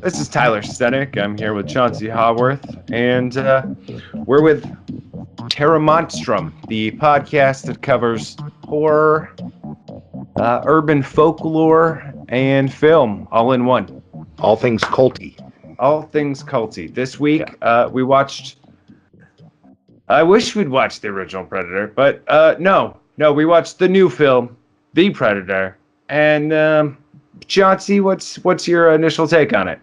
This is Tyler Stenik. I'm here with Chauncey Haworth, and we're with Terra Monstrum, the podcast that covers horror, urban folklore, and film all in one. All things culty. All things culty. This week, we watched... I wish we'd watched the original Predator, but no, we watched the new film, The Predator, and Chauncey, what's your initial take on it?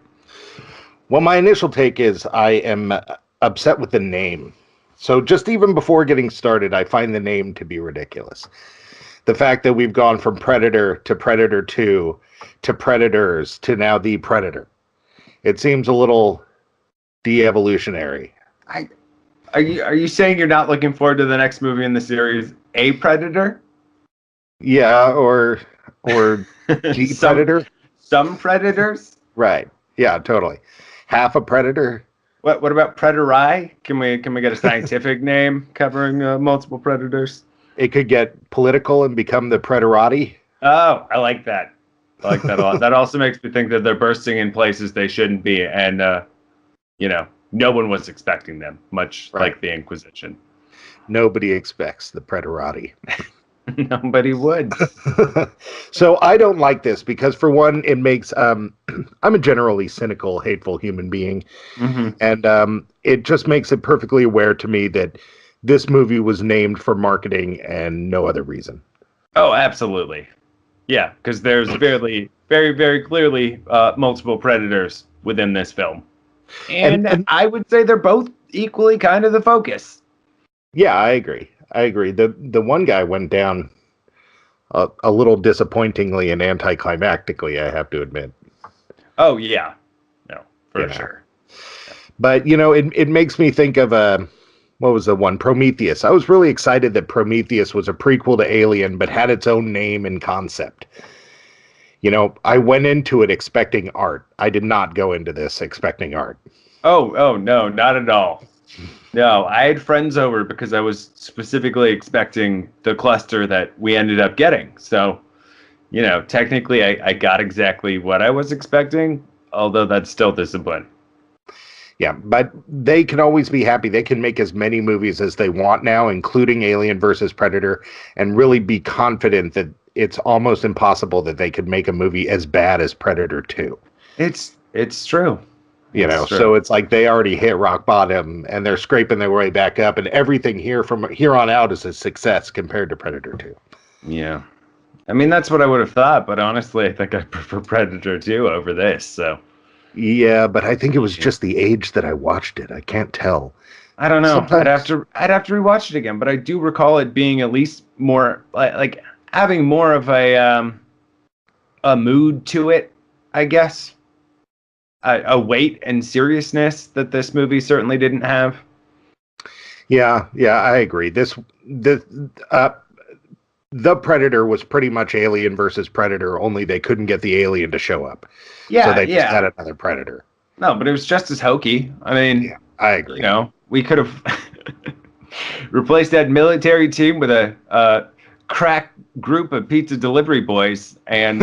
Well, my initial take is I am upset with the name. So just even before getting started, I find the name to be ridiculous. The fact that we've gone from Predator to Predator 2 to Predators to now The Predator. It seems a little de-evolutionary. Are you saying you're not looking forward to the next movie in the series, A Predator? Yeah, or G Predator? Some Predators? Right. Yeah, totally. Half a Predator. What about Prederi? Can we get a scientific name covering multiple predators? It could get political and become the Predarati. Oh, I like that. I like that a lot. That also makes me think that they're bursting in places they shouldn't be, and no one was expecting them, much like the Inquisition. Nobody expects the Predarati. Nobody would. So I don't like this because, for one, it makes I'm a generally cynical, hateful human being, and it just makes it perfectly aware to me that this movie was named for marketing and no other reason. Oh, absolutely. Yeah, because there's very, very clearly multiple predators within this film. And I would say they're both equally kind of the focus. Yeah, I agree. The one guy went down a little disappointingly and anticlimactically, I have to admit. Oh, yeah. No, for sure. But, it makes me think of what was the one? Prometheus. I was really excited that Prometheus was a prequel to Alien, but had its own name and concept. I went into it expecting art. I did not go into this expecting art. Oh, no, not at all. No, I had friends over because I was specifically expecting the cluster that we ended up getting. So, technically I got exactly what I was expecting, although that's still discipline. Yeah, but they can always be happy. They can make as many movies as they want now, including Alien versus Predator, and really be confident that it's almost impossible that they could make a movie as bad as Predator 2. It's true. So it's like they already hit rock bottom and they're scraping their way back up, and everything from here on out is a success compared to Predator 2. Yeah. I mean, that's what I would have thought, but honestly, I think I prefer Predator 2 over this, so. Yeah, but I think it was just the age that I watched it. I can't tell. I don't know. I'd have to rewatch it again, but I do recall it being at least more like having more of a mood to it, I guess. A weight and seriousness that this movie certainly didn't have. Yeah, I agree. The Predator was pretty much Alien versus Predator, only they couldn't get the alien to show up. Yeah, so they just had another Predator. No, but it was just as hokey. I mean, yeah, I agree. We could have replaced that military team with a crack group of pizza delivery boys, and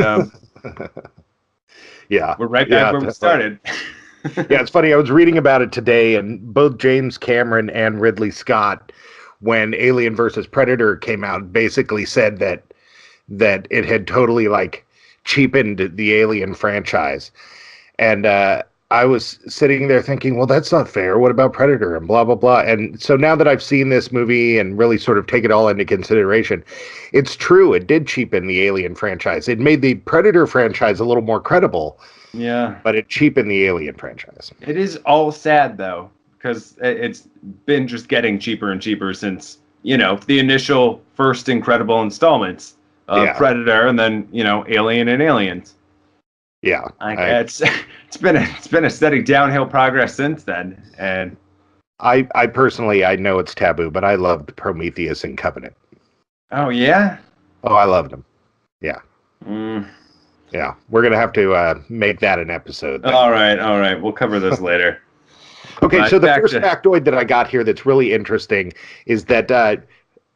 yeah, we're right back where we started. Yeah, it's funny. I was reading about it today, and both James Cameron and Ridley Scott, when Alien versus Predator came out, basically said that it had totally cheapened the Alien franchise. And I was sitting there thinking, well, that's not fair. What about Predator and blah, blah, blah. And so now that I've seen this movie and really sort of take it all into consideration, it's true. It did cheapen the Alien franchise. It made the Predator franchise a little more credible. Yeah. But it cheapened the Alien franchise. It is all sad, though, because it's been just getting cheaper and cheaper since, the initial first incredible installments of Predator, and then, Alien and Aliens. Yeah. It's been a steady downhill progress since then. And I personally, I know it's taboo, but I loved Prometheus and Covenant. Oh, yeah? Oh, I loved them. Yeah. Mm. Yeah. We're going to have to make that an episode. All right. We'll cover this later. Okay, so the first factoid that I got here that's really interesting is that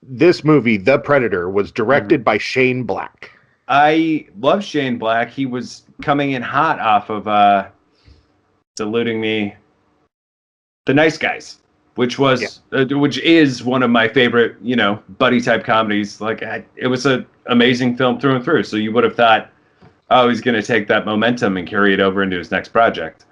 this movie, The Predator, was directed by Shane Black. I love Shane Black. He was coming in hot off of eluding me. The Nice Guys, which was Yeah. which is one of my favorite, buddy type comedies. Like it was an amazing film through and through. So you would have thought, oh, he's going to take that momentum and carry it over into his next project.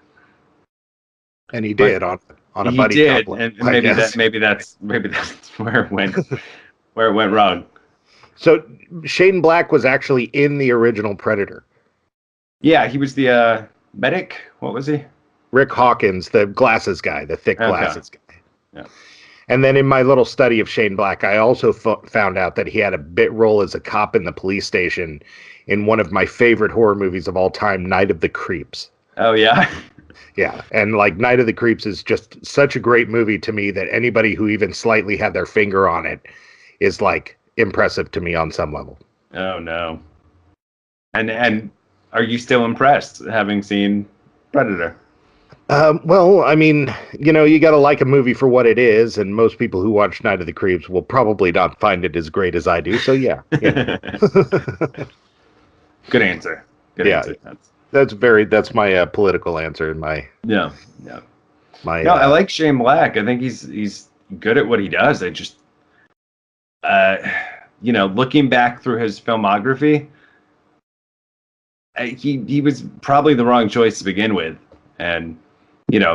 And he But did on a he buddy did, couple, and I guess. maybe that's where it went wrong. So Shane Black was actually in the original Predator. Yeah, he was the medic. What was he? Rick Hawkins, the glasses guy, the thick glasses guy. Yeah. And then in my little study of Shane Black, I also found out that he had a bit role as a cop in the police station in one of my favorite horror movies of all time, Night of the Creeps. Oh, yeah? Yeah, and like Night of the Creeps is just such a great movie to me that anybody who even slightly had their finger on it is like impressive to me on some level. Oh, no. And are you still impressed having seen Predator? Well, I mean, you got to like a movie for what it is, and most people who watch Night of the Creeps will probably not find it as great as I do. So, yeah. Good answer. Good answer. That's my political answer. My No, my. I like Shane Black. I think he's good at what he does. I just, looking back through his filmography, he was probably the wrong choice to begin with, and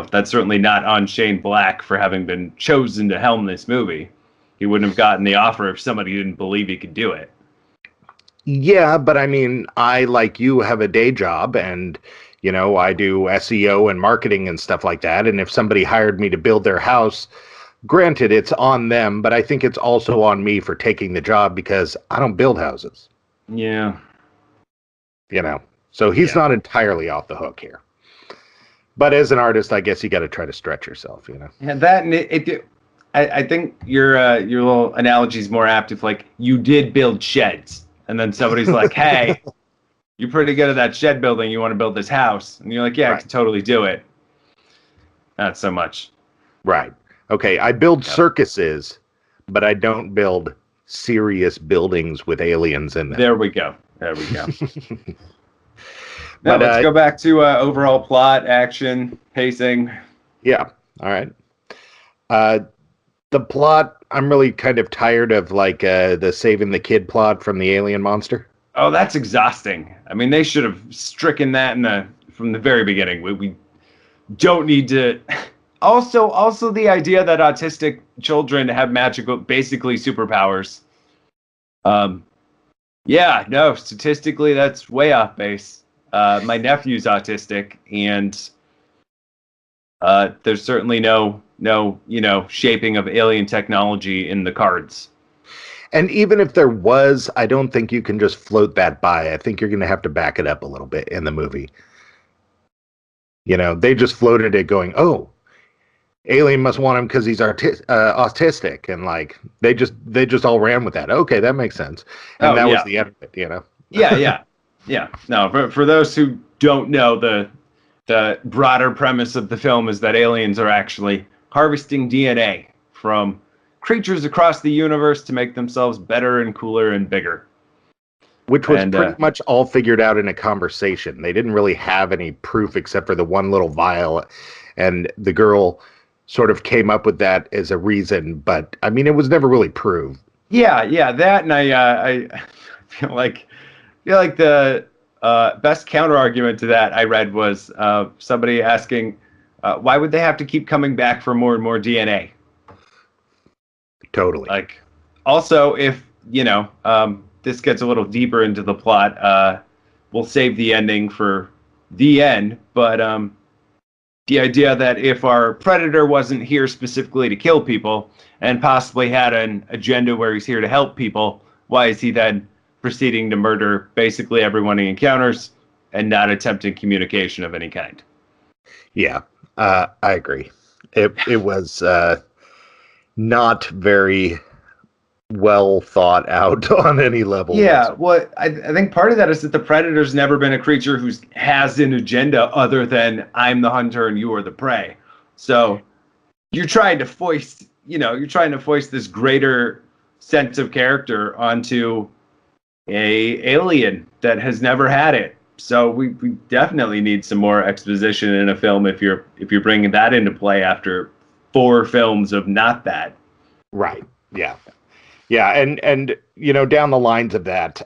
that's certainly not on Shane Black for having been chosen to helm this movie. He wouldn't have gotten the offer if somebody didn't believe he could do it. Yeah, but I mean, I, like you, have a day job, and I do SEO and marketing and stuff like that. And if somebody hired me to build their house, granted, it's on them, but I think it's also on me for taking the job because I don't build houses. Yeah. So he's not entirely off the hook here. But as an artist, I guess you got to try to stretch yourself, Yeah, that and I think your little analogy is more apt if like you did build sheds, and then somebody's like, "Hey, you're pretty good at that shed building. You want to build this house?" And you're like, "Yeah, I can totally do it." Not so much. Right. Okay, I build circuses, but I don't build serious buildings with aliens in them. There we go. Now, let's go back to overall plot, action, pacing. Yeah. All right. The plot, I'm really kind of tired of like the saving the kid plot from the alien monster. Oh, that's exhausting. I mean, they should have stricken that from the very beginning. We don't need to. Also, the idea that autistic children have magical, basically superpowers. Yeah, no, statistically, that's way off base. My nephew's autistic, and there's certainly no shaping of alien technology in the cards. And even if there was, I don't think you can just float that by. I think you're going to have to back it up a little bit in the movie. They just floated it going, oh, alien must want him because he's autistic, and like they just all ran with that. Okay, that makes sense. And that was the end of it, Yeah. No, for those who don't know, the broader premise of the film is that aliens are actually harvesting DNA from creatures across the universe to make themselves better and cooler and bigger. Which was pretty much all figured out in a conversation. They didn't really have any proof except for the one little vial, and the girl sort of came up with that as a reason, but I mean, it was never really proved. Yeah, that, and I feel like the best counter argument to that I read was somebody asking, why would they have to keep coming back for more and more DNA? Totally. Like, also, if this gets a little deeper into the plot, we'll save the ending for the end, but the idea that if our predator wasn't here specifically to kill people and possibly had an agenda where he's here to help people, why is he then proceeding to murder basically everyone he encounters and not attempting communication of any kind? Yeah, I agree. It was not very well thought out on any level. Yeah, well, I think part of that is that the predator's never been a creature who has an agenda other than I'm the hunter and you are the prey. So you're trying to foist this greater sense of character onto a alien that has never had it. So we definitely need some more exposition in a film if you're bringing that into play after 4 films of not that. Right. Yeah. Yeah, and down the lines of that,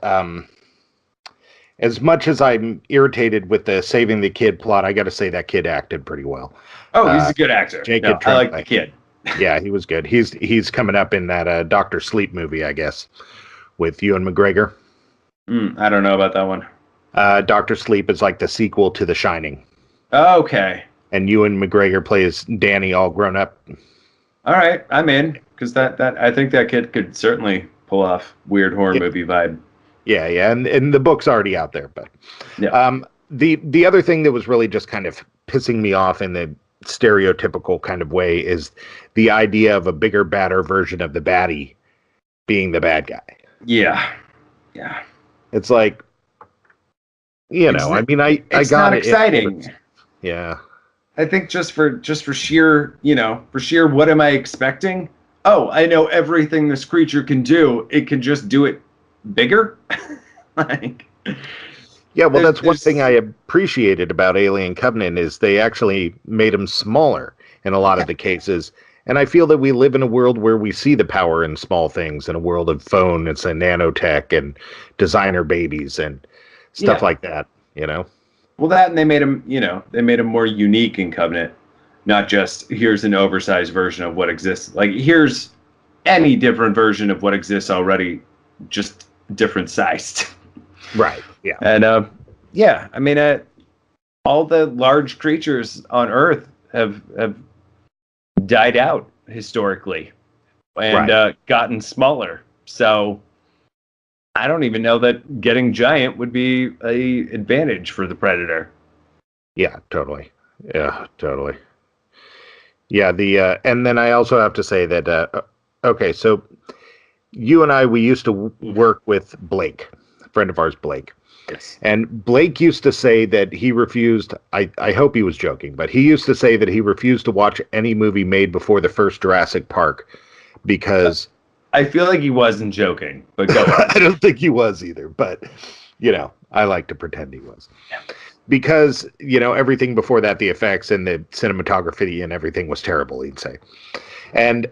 as much as I'm irritated with the saving the kid plot, I got to say that kid acted pretty well. Oh, he's a good actor. Jacob I like Tremblay. the kid. Yeah, he was good. He's coming up in that Doctor Sleep movie, I guess, with Ewan McGregor. I don't know about that one. Doctor Sleep is like the sequel to The Shining. Okay. And Ewan McGregor plays Danny all grown up. All right, I'm in, because that I think that kid could certainly pull off weird horror movie vibe. Yeah, and the book's already out there, but yeah. The other thing that was really just kind of pissing me off in the stereotypical kind of way is the idea of a bigger, badder version of the baddie being the bad guy. Yeah. It's like, I mean, I got not it. Exciting. Yeah. I think just for sheer, for sheer what am I expecting? Oh, I know everything this creature can do. It can just do it bigger. Yeah, well, that's one thing I appreciated about Alien Covenant is they actually made them smaller in a lot of the cases. And I feel that we live in a world where we see the power in small things, in a world of phones and nanotech and designer babies and stuff like that, Well, that, and they made them more unique in Covenant, not just here's an oversized version of what exists. Like, here's any different version of what exists already, just different sized. Right. Yeah. And I mean, all the large creatures on Earth have died out historically and gotten smaller. So I don't even know that getting giant would be a advantage for the Predator. Yeah, totally. Yeah, totally. Yeah, and then I also have to say that okay, so you and I, we used to work with Blake, a friend of ours, Blake. Yes. And Blake used to say that he refused, I hope he was joking, but he used to say that he refused to watch any movie made before the first Jurassic Park because... I feel like he wasn't joking, but go on. I don't think he was either, but, I like to pretend he was. Yeah. Because, everything before that, the effects and the cinematography and everything was terrible, he'd say. And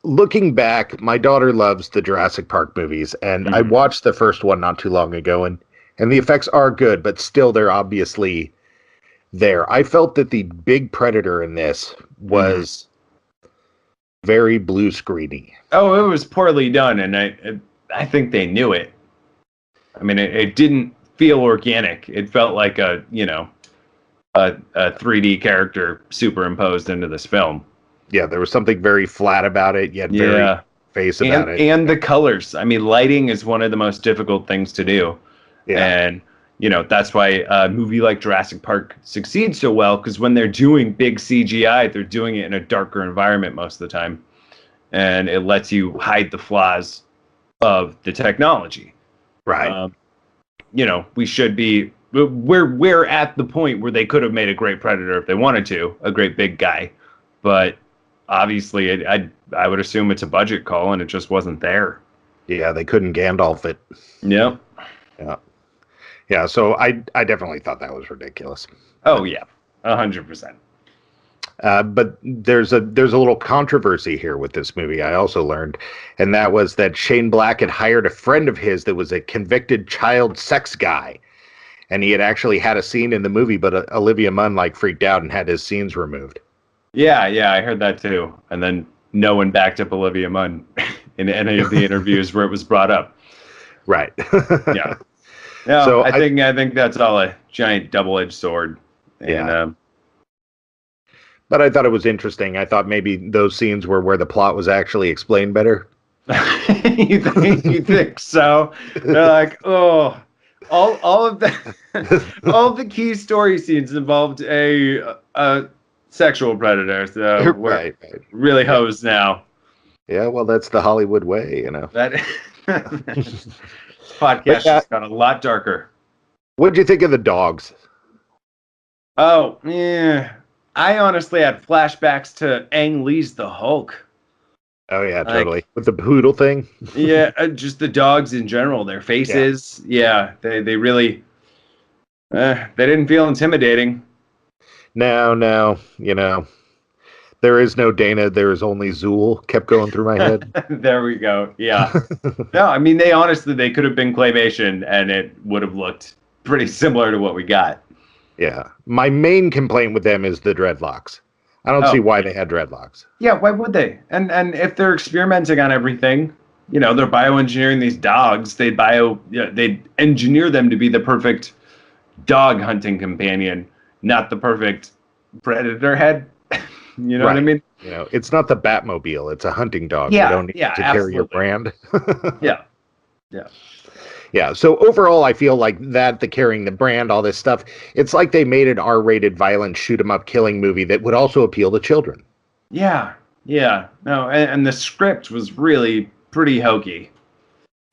looking back, my daughter loves the Jurassic Park movies, and I watched the first one not too long ago, and the effects are good, but still they're obviously there. I felt that the big Predator in this was very blue screeny. Oh, it was poorly done, and I think they knew it. I mean, it didn't feel organic. It felt like a 3D character superimposed into this film. Yeah, there was something very flat about it, yet very face about it. And the colors. I mean, lighting is one of the most difficult things to do. Yeah. And, that's why a movie like Jurassic Park succeeds so well, because when they're doing big CGI, they're doing it in a darker environment most of the time. And it lets you hide the flaws of the technology. Right. We should be... We're at the point where they could have made a great Predator if they wanted to, a great big guy. But obviously, I would assume it's a budget call, and it just wasn't there. Yeah, they couldn't Gandalf it. Yep. Yeah. Yeah, so I definitely thought that was ridiculous. Oh, yeah. 100%. But there's a little controversy here with this movie, I also learned, and that was that Shane Black had hired a friend of his that was a convicted child sex guy. And he had actually had a scene in the movie, but Olivia Munn freaked out and had his scenes removed. Yeah, I heard that too. And then no one backed up Olivia Munn in any of the interviews where it was brought up. Right. Yeah. No, so I think that's all a giant double-edged sword. And, yeah. But I thought it was interesting. I thought maybe those scenes were where the plot was actually explained better. You think so? They're like, oh, all of the key story scenes involved a sexual predator. So we're really hosed now. Yeah, well, that's the Hollywood way, That podcast just got a lot darker. What did you think of the dogs? Oh, yeah. I honestly had flashbacks to Ang Lee's The Hulk. Oh, yeah, totally. With the poodle thing? Yeah, just the dogs in general, their faces. Yeah, they really... They didn't feel intimidating. No, there is no Dana, there is only Zool, kept going through my head. There we go. Yeah. No, I mean, they could have been claymation and it would have looked pretty similar to what we got. Yeah. My main complaint with them is the dreadlocks. I don't see Oh, why they had dreadlocks. yeah, why would they? And if they're experimenting on everything, they're bioengineering these dogs, they'd engineer them to be the perfect dog hunting companion, not the perfect predator head. You know what I Right. mean? It's not the Batmobile, it's a hunting dog. They Yeah, don't need yeah, to carry your absolutely. brand. Yeah, yeah. Yeah, so overall, I feel like the carrying the brand, all this stuff, it's like they made an R-rated, violent, shoot 'em up killing movie that would also appeal to children. Yeah, yeah. No, and the script was really pretty hokey,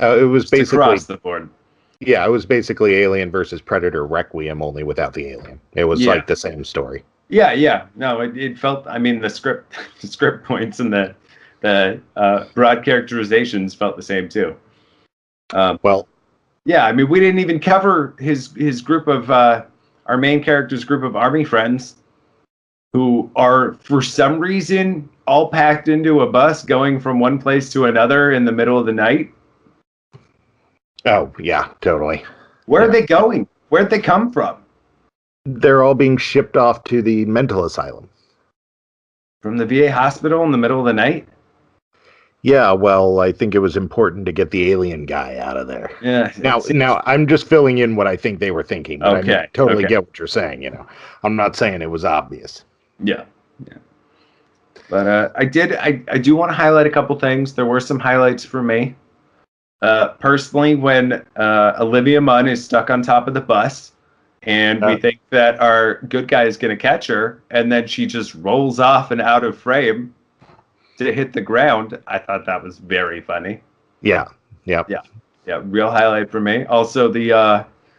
It was just basically, across the board. yeah, it was basically Alien versus Predator Requiem, only without the alien. It was Yeah, like the same story. yeah, yeah. No, it felt. I mean, the script, the script points and the broad characterizations felt the same too. Um, Well, yeah, I mean, we didn't even cover his group of our main character's group of army friends who are for some reason all packed into a bus going from one place to another in the middle of the night. oh, yeah, totally. Where are Yeah. they going? Where'd they come from? They're all being shipped off to the mental asylum. From the VA hospital in the middle of the night? Yeah, well, I think it was important to get the alien guy out of there. Yeah. Now, I'm just filling in what I think they were thinking. But Okay. I totally Okay. get what you're saying. I'm not saying it was obvious. Yeah. Yeah. But I do want to highlight a couple things. There were some highlights for me. Personally, when Olivia Munn is stuck on top of the bus, and we Uh, think that our good guy is going to catch her, and then she just rolls off and out of frame to hit the ground. I thought that was very funny. yeah, yeah. Yeah, yeah, real highlight for me. Also,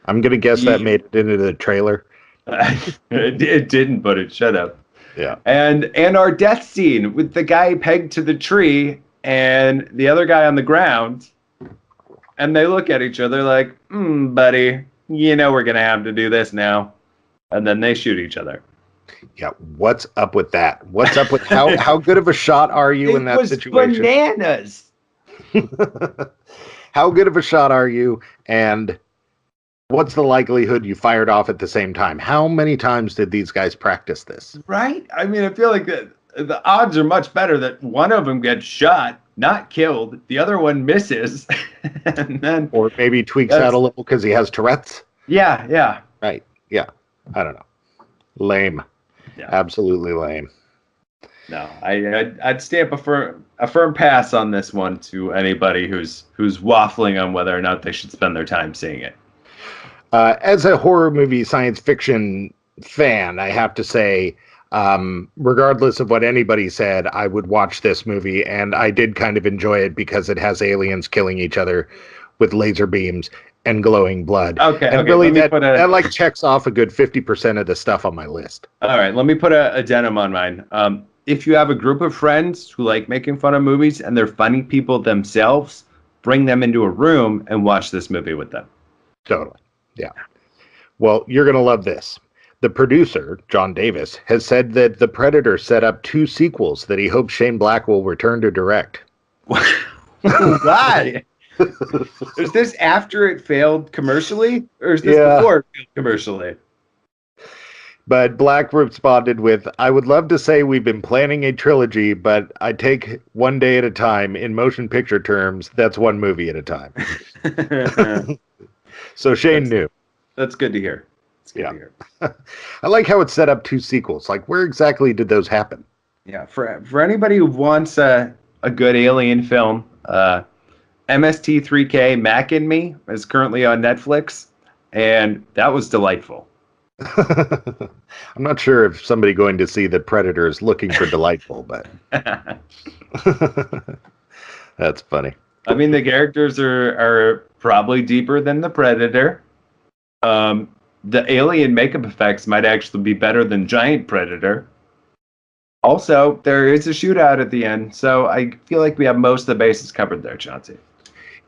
I'm gonna guess that made it into the trailer. it didn't, but it should have. Yeah, And our death scene with the guy pegged to the tree and the other guy on the ground, and they look at each other like, buddy, we're gonna have to do this now, and then they shoot each other. yeah. What's up with that? What's up with how good of a shot are you in that situation? Bananas. How good of a shot are you? And what's the likelihood you fired off at the same time? How many times did these guys practice this? Right? I mean, I feel like the odds are much better that one of them gets shot, not killed, the other one misses, and then Or maybe tweaks out a little because he has Tourette's. yeah. Right. Yeah. I don't know. Lame. Yeah. Absolutely lame. No, I'd stamp a firm pass on this one to anybody who's waffling on whether or not they should spend their time seeing it. As a horror movie science fiction fan, I have to say, regardless of what anybody said, I would watch this movie, and I did kind of enjoy it because it has aliens killing each other with laser beams and glowing blood. Okay, and okay, really let me that like checks off a good 50% of the stuff on my list. All right, let me put a addendum on mine. If you have a group of friends who like making fun of movies and they're funny people themselves, bring them into a room and watch this movie with them. Totally. Yeah. Well, you're going to love this. The producer, John Davis, has said that The Predator set up 2 sequels that he hopes Shane Black will return to direct. Why? Is this after it failed commercially, or is this Yeah. before it failed commercially? But Black responded with, I would love to say we've been planning a trilogy, but I take one day at a time. In motion picture terms, that's one movie at a time. So Shane knew. That's good to hear. It's good Yeah. to hear. I like how it set up 2 sequels. Like, where exactly did those happen? Yeah, for anybody who wants a good alien film, MST3K Mac and Me is currently on Netflix, and that was delightful. I'm not sure if somebody going to see The Predator is looking for delightful, but that's funny. I mean, the characters are probably deeper than the Predator. The alien makeup effects might actually be better than Giant Predator. Also, there is a shootout at the end, so I feel like we have most of the bases covered there, Chauncey.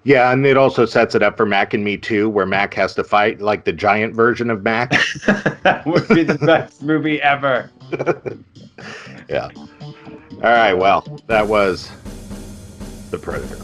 Yeah, and it also sets it up for Mac and Me Too, where Mac has to fight like the giant version of Mac. That would be the best movie ever. Yeah. All right, well, that was The Predator.